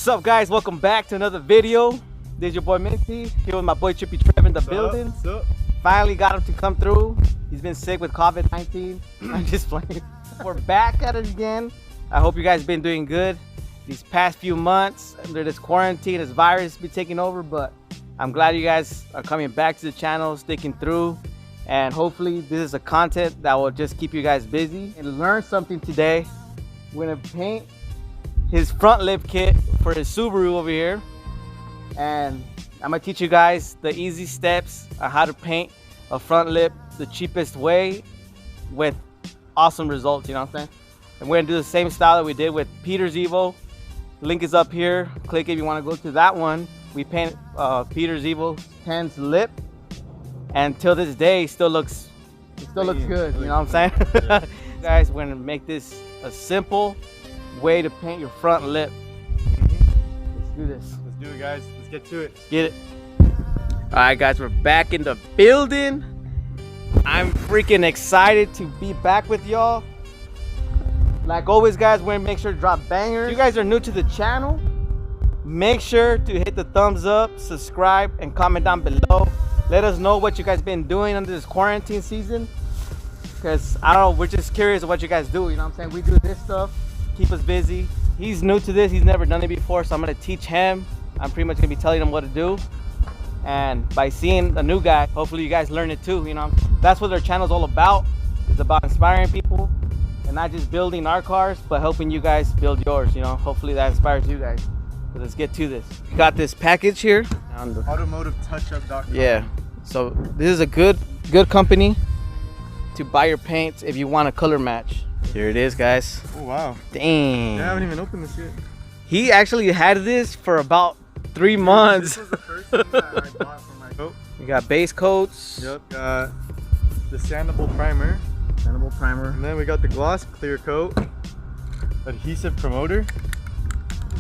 What's up, guys? Welcome back to another video. This is your boy Minty here with my boy Trippy Trev in the building. What's up? Finally got him to come through. He's been sick with COVID-19. I'm just playing. We're back at it again. I hope you guys been doing good these past few months under this quarantine, this virus be taking over, but I'm glad you guys are coming back to the channel, sticking through, and hopefully this is a content that will just keep you guys busy and learn something today. We're gonna paint his front lip kit for his Subaru over here, and I'm gonna teach you guys the easy steps on how to paint a front lip the cheapest way with awesome results, you know what I'm saying? And we're gonna do the same style that we did with Peter's Evo. Link is up here. Click if you want to go to that one. We painted Peter's Evo 10's lip, and till this day it still looks good, you know what I'm saying? Yeah. Guys, we're gonna make this a simple way to paint your front lip. Let's do this. Let's do it, guys. Let's get to it. Let's get it. All right, guys, we're back in the building. I'm freaking excited to be back with y'all. Like always, guys, we're gonna make sure to drop bangers. If you guys are new to the channel, make sure to hit the thumbs up, subscribe, and comment down below. Let us know what you guys been doing under this quarantine season, because I don't know, we're just curious of what you guys do, you know what I'm saying? We do this stuff, keep us busy. He's new to this, he's never done it before, so I'm gonna teach him. I'm pretty much gonna be telling him what to do, and by seeing a new guy, hopefully you guys learn it too, you know? That's what our channel's all about. It's about inspiring people and not just building our cars, but helping you guys build yours, you know? Hopefully that inspires you guys. So let's get to this. We got this package here on the automotivetouchup.com. Yeah, so this is a good company to buy your paints if you want a color match. Here it is, guys. Oh wow, dang. I haven't even opened this yet. He actually had this for about 3 months. This was the first thing that I bought for my coat. We got base coats. Yep, got the sandable primer, and then we got the gloss clear coat, adhesive promoter.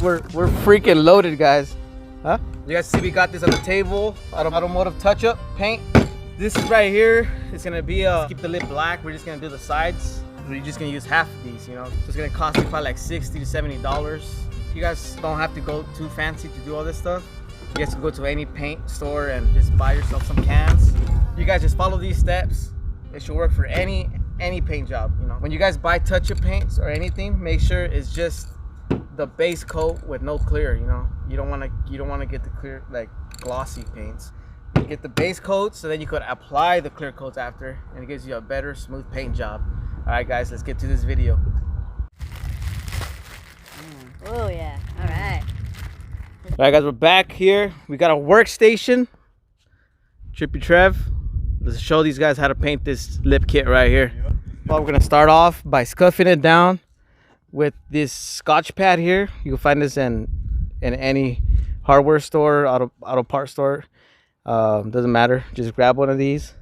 We're freaking loaded, guys. Huh? You guys see we got this on the table, automotive touch-up paint. This is right here. It's gonna be keep the lip black. We're just gonna do the sides. We're just gonna use half of these, you know. So it's gonna cost you probably like $60 to $70. You guys don't have to go too fancy to do all this stuff. You guys can go to any paint store and just buy yourself some cans. You guys just follow these steps. It should work for any paint job, you know. When you guys buy touch-up paints or anything, make sure it's just the base coat with no clear, you know. You don't want to get the clear, like glossy paints. You get the base coats, so then you could apply the clear coats after, and it gives you a better smooth paint job. All right, guys, let's get to this video. Oh yeah, all right. All right, guys, we're back here. We got a workstation. Trippy Trev, let's show these guys how to paint this lip kit right here. Yep. Well, we're gonna start off by scuffing it down with this Scotch pad here. You can find this in any hardware store, auto part store. Doesn't matter, just grab one of these.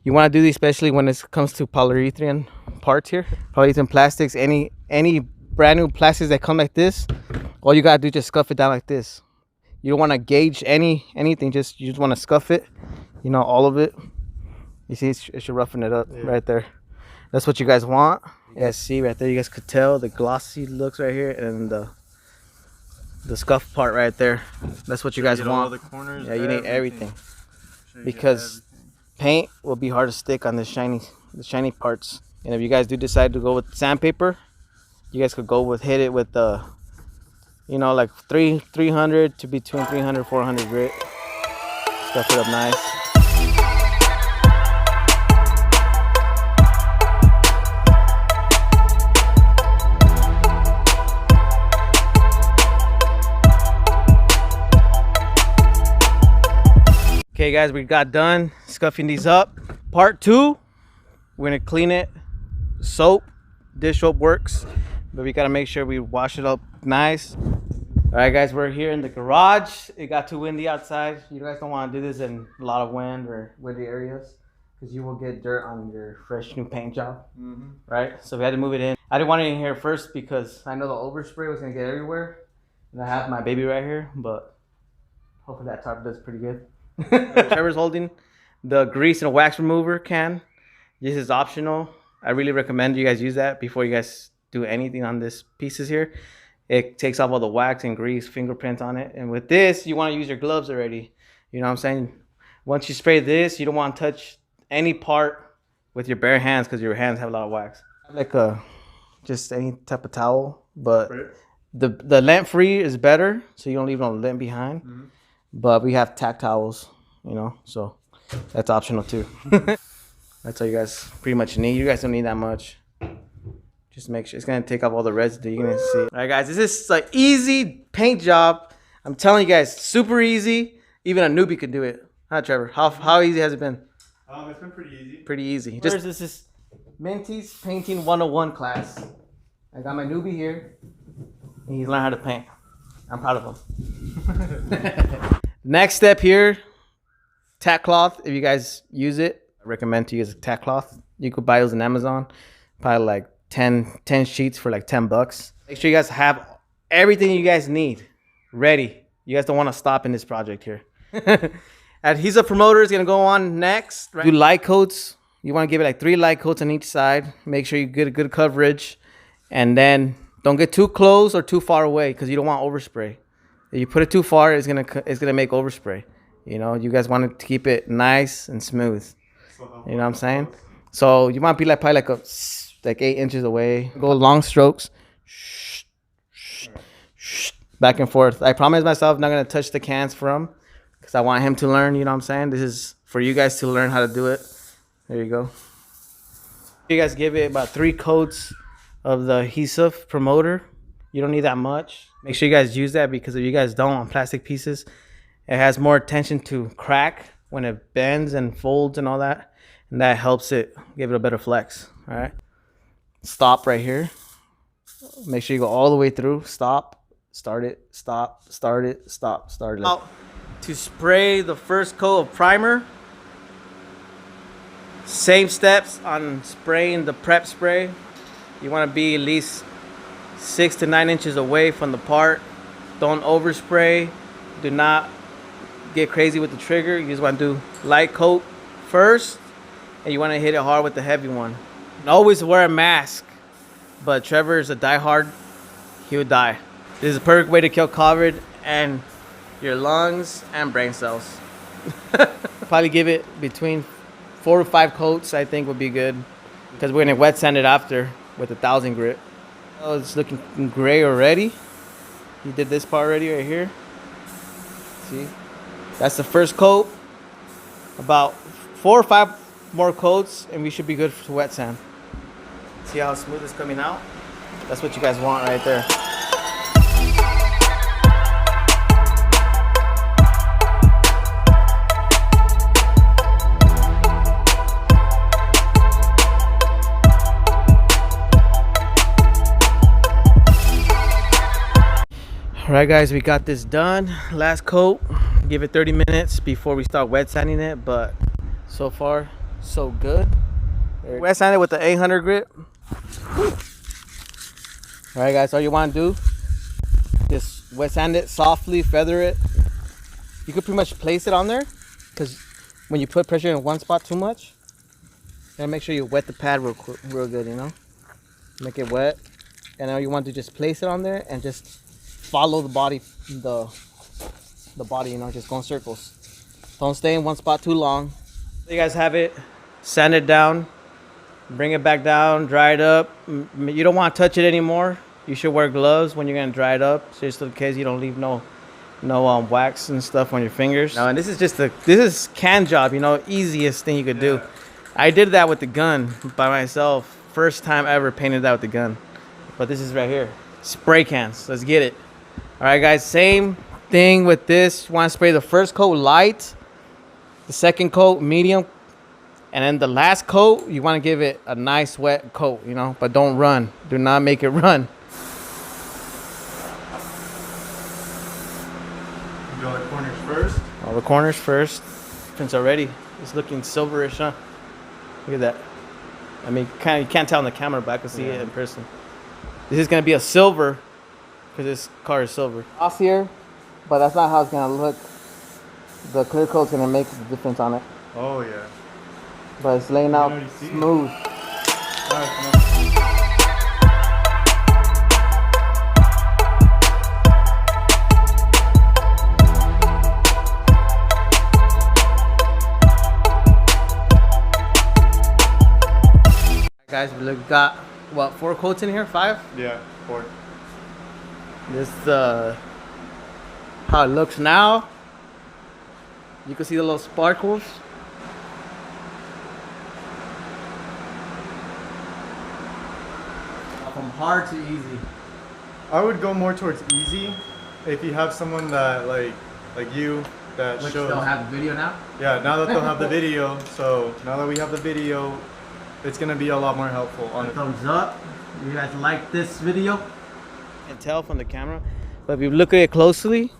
You want to do these especially when it comes to polyurethane parts here, polyurethane plastics, any brand new plastics that come like this. All you gotta do is just scuff it down like this. You don't want to gauge anything, you just want to scuff it, you know, all of it. You see, it should roughen it up. Yeah. Right there. That's what you guys want. Yeah, see right there, you guys could tell the glossy looks right here, and the scuff part right there. That's what you guys want. All the corners, yeah, you need everything, because paint will be hard to stick on the shiny parts. And if you guys do decide to go with sandpaper, you guys could hit it with the, you know, like 300 to between 300 400 grit. Stuff it up nice. Okay, guys, we got done scuffing these up. Part 2, we're gonna clean it. Soap, dish soap works, but we gotta make sure we wash it up nice. All right, guys, we're here in the garage. It got too windy outside. You guys don't want to do this in a lot of wind or windy areas, because you will get dirt on your fresh new paint job. Right? So we had to move it in. I didn't want it in here first because I know the overspray was gonna get everywhere, and I have my baby right here, but hopefully that tarp does pretty good. Trevor's holding the grease and wax remover can. This is optional. I really recommend you guys use that before you guys do anything on this pieces here. It takes off all the wax and grease, fingerprints on it. And with this, you want to use your gloves already. You know what I'm saying? Once you spray this, you don't want to touch any part with your bare hands because your hands have a lot of wax. Like just any type of towel, but the lint free is better, so you don't leave no lint behind. Mm-hmm. But we have tack towels, you know, so that's optional too. That's all you guys pretty much need. You guys don't need that much. Just make sure it's gonna take off all the residue. You're gonna see. All right, guys, this is like easy paint job. I'm telling you guys, super easy. Even a newbie could do it. Huh, Trevor? How easy has it been? It's been pretty easy. Pretty easy. Just this is Minty's Painting 101 class. I got my newbie here, and he's learned how to paint. I'm proud of him. Next step here, tack cloth. If you guys use it, I recommend to use a tack cloth. You could buy those on Amazon, probably like 10 sheets for like $10. Make sure you guys have everything you guys need ready. You guys don't want to stop in this project here. Adhesive promoter is gonna go on next. Right? Do light coats. You want to give it like 3 light coats on each side. Make sure you get a good coverage, and then don't get too close or too far away because you don't want overspray. If you put it too far, it's gonna make overspray. You know, you guys want to keep it nice and smooth. You know what I'm saying? So you want to be like probably like 8 inches away. Go long strokes. Back and forth. I promise myself I'm not gonna touch the cans for him because I want him to learn. You know what I'm saying? This is for you guys to learn how to do it. There you go. You guys give it about 3 coats of the adhesive promoter. You don't need that much. Make sure you guys use that because if you guys don't on plastic pieces, it has more tension to crack when it bends and folds and all that. And that helps it give it a better flex. All right. Stop right here. Make sure you go all the way through. Stop. Start it. Stop. Start it. Stop. Start it. Now, to spray the first coat of primer. Same steps on spraying the prep spray. You want to be at least 6 to 9 inches away from the part. Don't overspray. Do not get crazy with the trigger. You just want to do light coat first, and you want to hit it hard with the heavy one. And always wear a mask, but Trevor is a diehard. He would die. This is a perfect way to kill COVID and your lungs and brain cells. Probably give it between 4 to 5 coats, I think would be good, because we're gonna wet sand it after with 1000 grit. Oh, it's looking gray already. He did this part already right here. See, that's the first coat. About 4 or 5 more coats, and we should be good to wet sand. See how smooth it's coming out? That's what you guys want right there. All right, guys, we got this done. Last coat. Give it 30 minutes before we start wet sanding it, but so far so good. Wet sand it with the 800 grit. All right, guys, all you want to do, just wet sand it softly, feather it. You could pretty much place it on there, because when you put pressure in one spot too much, you gotta make sure you wet the pad real good, you know. Make it wet, and then you want to just place it on there and just follow the body, the body, you know, just go in circles. Don't stay in one spot too long. You guys have it, sand it down, bring it back down, dry it up. You don't want to touch it anymore. You should wear gloves when you're gonna dry it up, so just in case you don't leave no wax and stuff on your fingers. No, and this is can job, you know, easiest thing you could do. I did that with the gun by myself. First time ever painted that with the gun. But this is right here. Spray cans. Let's get it. All right, guys, same thing with this. You want to spray the first coat light, the second coat medium, and then the last coat, you want to give it a nice wet coat, you know, but don't run. Do not make it run. You go the corners first? All the corners first. Since already, it's looking silverish, huh? Look at that. I mean, you can't tell on the camera, but I can see it in person. This is going to be a silver, because this car is silver. Off here, but that's not how it's going to look. The clear coat's going to make the difference on it. Oh, yeah. But it's laying out smooth. guys, we got what, 4 coats in here? 5? Yeah, 4. This how it looks now. You can see the little sparkles. From hard to easy. I would go more towards easy if you have someone that like you that Which shows. don't have the video now. Yeah, now that they'll have the video, so now that we have the video, it's gonna be a lot more helpful on it. Thumbs up. You guys like this video? You can tell from the camera, but if you look at it closely,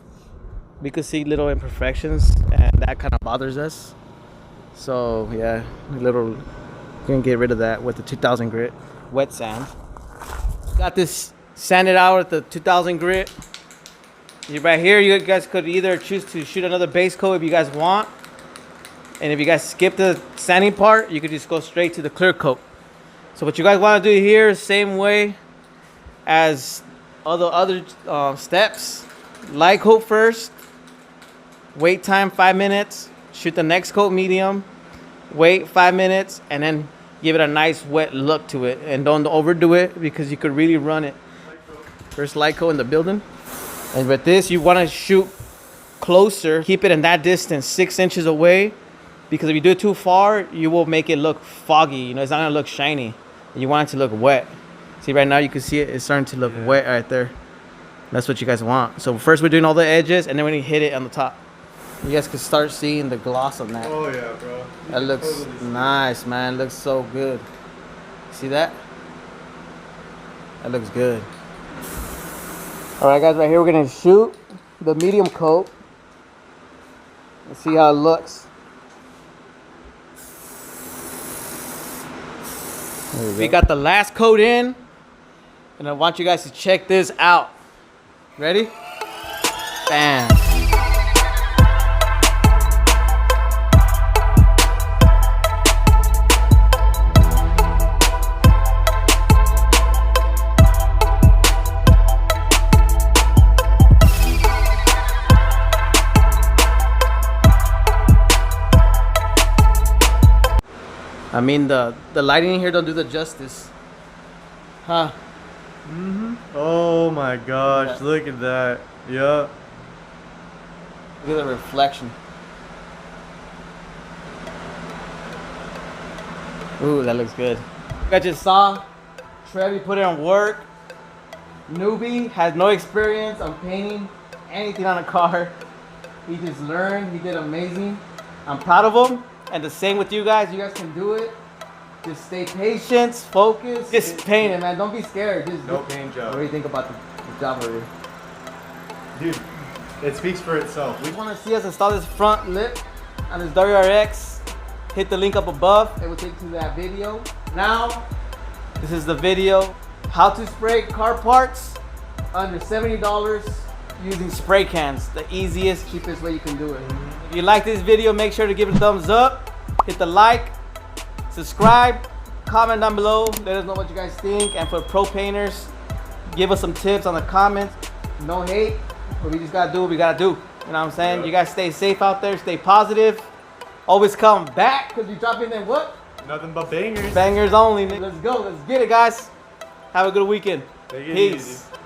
we can see little imperfections, and that kind of bothers us. So yeah, we're gonna get rid of that with the 2000 grit wet sand. Got this sanded out with the 2000 grit. Right here, you guys could either choose to shoot another base coat if you guys want, and if you guys skip the sanding part, you could just go straight to the clear coat. So what you guys want to do here is same way as other steps. Light coat first, wait time 5 minutes, shoot the next coat medium, wait 5 minutes, and then give it a nice wet look to it. And don't overdo it because you could really run it. First light coat in the building. And with this, you want to shoot closer, keep it in that distance, 6 inches away, because if you do it too far, you will make it look foggy. You know, it's not gonna look shiny. You want it to look wet. See, right now you can see it's starting to look wet right there. That's what you guys want. So first we're doing all the edges, and then when you hit it on the top, you guys can start seeing the gloss on that. Oh yeah, bro. That looks nice, man. Looks so good. See that? That looks good. All right, guys, right here we're gonna shoot the medium coat. Let's see how it looks. We got the last coat in, and I want you guys to check this out. Ready? Bam. I mean, the lighting in here don't do the justice. Huh? Oh my gosh, look at that. Yup. Look at the reflection. Ooh, that looks good. You guys just saw Trevi put in work. Newbie, has no experience on painting anything on a car. He just learned, he did amazing. I'm proud of him. And the same with you guys. You guys can do it. Just stay patient, focus. Just paint it, man. Don't be scared. Just No paint job. What do you think about the job already? Dude, it speaks for itself. If you want to see us install this front lip on this WRX, hit the link up above. It will take you to that video. Now, this is the video. How to spray car parts under $70 using spray cans. The easiest, cheapest way you can do it. If you like this video, make sure to give it a thumbs up. Hit the like, subscribe, comment down below. Let us know what you guys think. And for pro painters, give us some tips on the comments. No hate, but we just gotta do what we gotta do. You know what I'm saying? You guys stay safe out there, stay positive. Always come back, because you drop in there what? Nothing but bangers. Bangers only. Let's go, let's get it, guys. Have a good weekend. Take it Peace. easy.